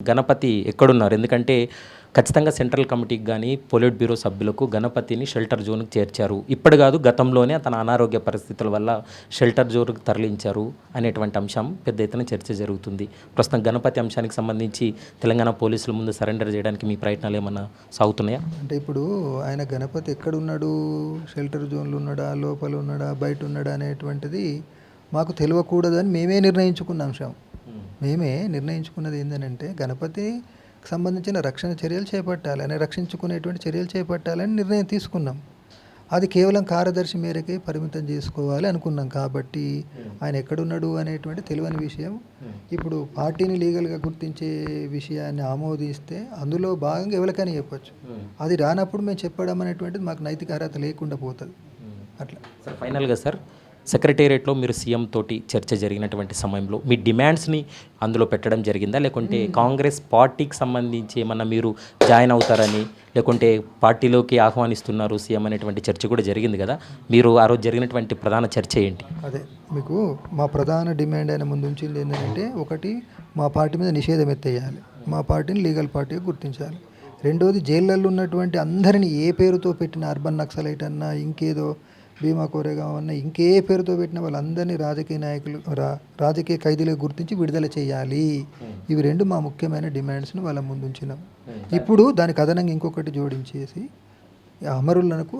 గణపతి ఎక్కడున్నారు? ఎందుకంటే ఖచ్చితంగా సెంట్రల్ కమిటీకి గానీ, పొలిట్ బ్యూరో సభ్యులకు గణపతిని షెల్టర్ జోన్‌కి చేర్చారు. ఇప్పుడు గాదు గతంలోనే తన అనారోగ్య పరిస్థితుల వల్ల షెల్టర్ జోన్‌కి తరలించారు అనేటువంటి అంశం పెద్ద ఎత్తున చర్చ జరుగుతుంది. ప్రస్తుతం గణపతి అంశానికి సంబంధించి తెలంగాణ పోలీసుల ముందు సరెండర్ చేయడానికి మీ ప్రయత్నాలు ఏమన్నా సాగుతున్నాయా? అంటే ఇప్పుడు ఆయన గణపతి ఎక్కడున్నాడు, షెల్టర్ జోన్‌లో ఉన్నాడా, లోపల ఉన్నాడా, బయట ఉన్నాడా అనేటువంటిది మాకు తెలవకూడదని మేమే నిర్ణయించుకున్న అంశం. మేమే నిర్ణయించుకున్నది ఏందనంటే గణపతికి సంబంధించిన రక్షణ చర్యలు చేపట్టాలి, ఆయన రక్షించుకునేటువంటి చర్యలు చేపట్టాలని నిర్ణయం తీసుకున్నాం. అది కేవలం కార్యదర్శి మేరకే పరిమితం చేసుకోవాలి అనుకున్నాం. కాబట్టి ఆయన ఎక్కడున్నాడు అనేటువంటి తెలియని విషయం ఇప్పుడు పార్టీని లీగల్గా గుర్తించే విషయాన్ని ఆమోదిస్తే అందులో భాగంగా ఎవరికైనా చెప్పొచ్చు. అది రానప్పుడు మేము చెప్పడం అనేటువంటిది మాకు నైతిక అర్హత లేకుండా పోతుంది. అట్లా సార్ ఫైనల్‌గా సార్ సెక్రటేరియట్‌లో మీరు సీఎం తోటి చర్చ జరిగినటువంటి సమయంలో మీ డిమాండ్స్‌ని అందులో పెట్టడం జరిగిందా? లేకుంటే కాంగ్రెస్ పార్టీకి సంబంధించి ఏమన్నా మీరు జాయిన్ అవుతారని, లేకుంటే పార్టీలోకి ఆహ్వానిస్తున్నారు సీఎం అనేటువంటి చర్చ కూడా జరిగింది కదా! మీరు ఆ రోజు జరిగినటువంటి ప్రధాన చర్చ ఏంటి? అదే మీకు మా ప్రధాన డిమాండ్ అయిన ముందు ఉంచింది ఏంటంటే, ఒకటి మా పార్టీ మీద నిషేధం ఎత్తేయాలి, మా పార్టీని లీగల్ పార్టీగా గుర్తించాలి. రెండోది జైళ్ళల్లో ఉన్నటువంటి అందరినీ ఏ పేరుతో పెట్టిన అర్బన్ నక్సలైట్ అన్నా, ఇంకేదో భీమా కోరేగాం అన్న ఇంకే పేరుతో పెట్టిన వాళ్ళందరినీ రాజకీయ నాయకులు రాజకీయ ఖైదీలుగా గుర్తించి విడుదల చేయాలి. ఇవి రెండు మా ముఖ్యమైన డిమాండ్స్ని వాళ్ళ ముందు ఉంచినాం. ఇప్పుడు దానికి అదనంగా ఇంకొకటి జోడించేసి అమరులకు